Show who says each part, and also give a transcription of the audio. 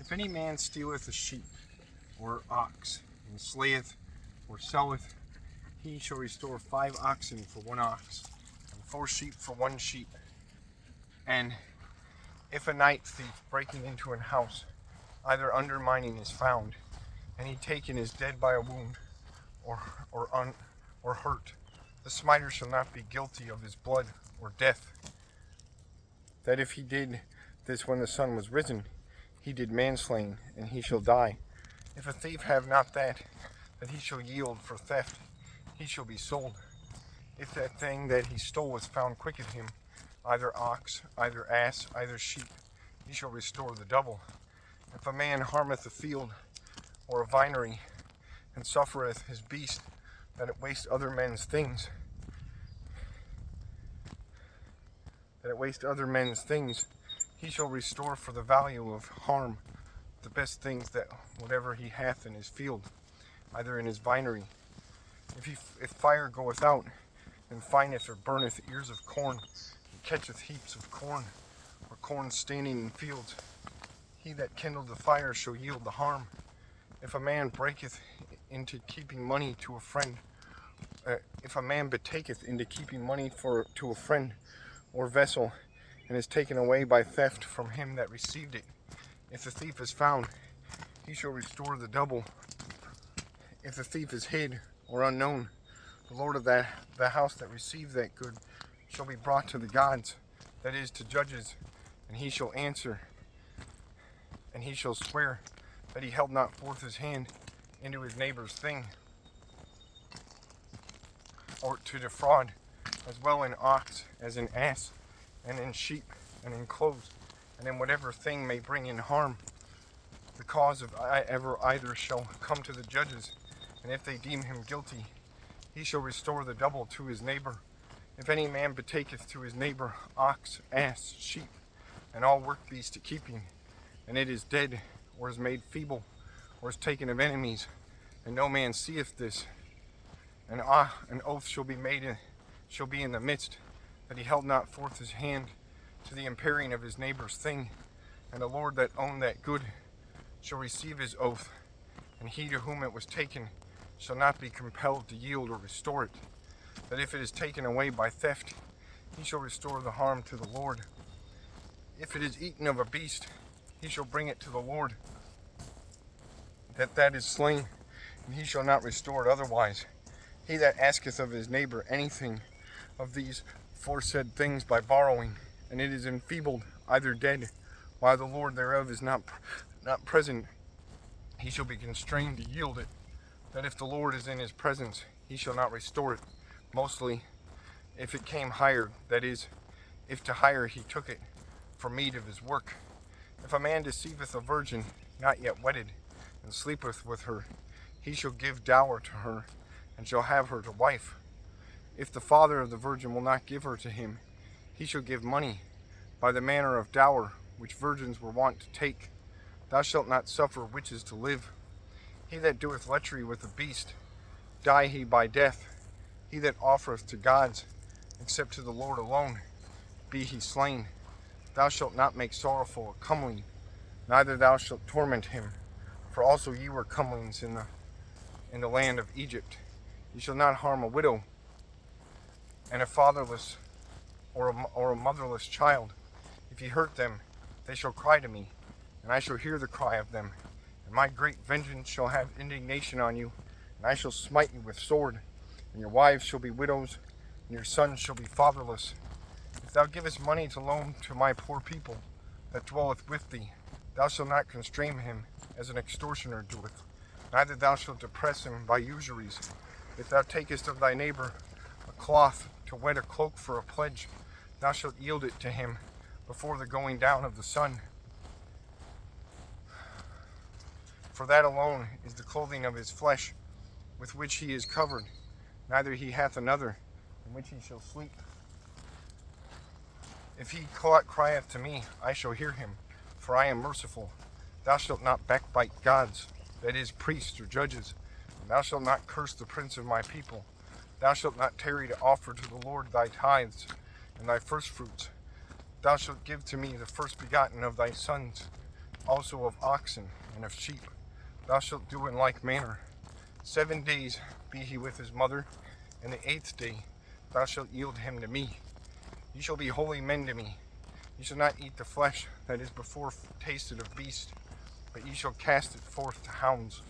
Speaker 1: If any man stealeth a sheep or ox, and slayeth or selleth, he shall restore 5 oxen for 1 ox, and 4 sheep for 1 sheep. And if a night thief breaking into an house, either undermining is found, and he taken is dead by a wound, or hurt, the smiter shall not be guilty of his blood or death. That if he did this when the sun was risen, he did manslaying, and he shall die. If a thief have not that he shall yield for theft, he shall be sold. If that thing that he stole was found quick at him, either ox, either ass, either sheep, he shall restore the double. If a man harmeth a field or a vinery, and suffereth his beast that it waste other men's things, he shall restore for the value of harm the best things that whatever he hath in his field, either in his vinery. If fire goeth out, and findeth or burneth ears of corn, and catcheth heaps of corn, or corn standing in fields, he that kindled the fire shall yield the harm. If a man breaketh into keeping money to a friend, if a man betaketh into keeping money to a friend or vessel, and is taken away by theft from him that received it, if the thief is found, he shall restore the double. If the thief is hid or unknown, the Lord of the house that received that good shall be brought to the gods, that is, to judges, and he shall answer, and he shall swear that he held not forth his hand into his neighbor's thing, or to defraud, as well in ox as in ass, and in sheep, and in clothes, and in whatever thing may bring in harm. The cause of either shall come to the judges, and if they deem him guilty, he shall restore the double to his neighbor. If any man betaketh to his neighbor ox, ass, sheep, and all work beasts to keeping, and it is dead, or is made feeble, or is taken of enemies, and no man seeth this, an oath shall be in the midst, that he held not forth his hand to the impairing of his neighbor's thing, and the Lord that owned that good shall receive his oath, and he to whom it was taken shall not be compelled to yield or restore it. That if it is taken away by theft, he shall restore the harm to the Lord. If it is eaten of a beast, he shall bring it to the Lord, that is slain, and he shall not restore it otherwise. He that asketh of his neighbor anything of these foresaid things by borrowing, and it is enfeebled, either dead, while the Lord thereof is not present, he shall be constrained to yield it. That if the Lord is in his presence, he shall not restore it. Mostly, if it came hired, that is, if to hire he took it for meat of his work. If a man deceiveth a virgin not yet wedded, and sleepeth with her, he shall give dower to her, and shall have her to wife. If the father of the virgin will not give her to him, he shall give money, by the manner of dower which virgins were wont to take. Thou shalt not suffer witches to live. He that doeth lechery with a beast, die he by death. He that offereth to gods, except to the Lord alone, be he slain. Thou shalt not make sorrowful a comeling, neither thou shalt torment him. For also ye were comelings in the land of Egypt. Ye shall not harm a widow, and a fatherless or a motherless child. If ye hurt them, they shall cry to me, and I shall hear the cry of them. And my great vengeance shall have indignation on you, and I shall smite you with sword. And your wives shall be widows, and your sons shall be fatherless. If thou givest money to loan to my poor people that dwelleth with thee, thou shalt not constrain him as an extortioner doeth, neither thou shalt depress him by usuries. If thou takest of thy neighbor a cloth to wet a cloak for a pledge, thou shalt yield it to him before the going down of the sun. For that alone is the clothing of his flesh, with which he is covered, neither he hath another, in which he shall sleep. If he crieth to me, I shall hear him, for I am merciful. Thou shalt not backbite gods, that is, priests or judges, and thou shalt not curse the prince of my people. Thou shalt not tarry to offer to the Lord thy tithes and thy firstfruits. Thou shalt give to me the first begotten of thy sons. also of oxen and of sheep. Thou shalt do in like manner. 7 days be he with his mother, and the 8th day thou shalt yield him to me. Ye shall be holy men to me. Ye shall not eat the flesh that is before tasted of beast, but ye shall cast it forth to hounds.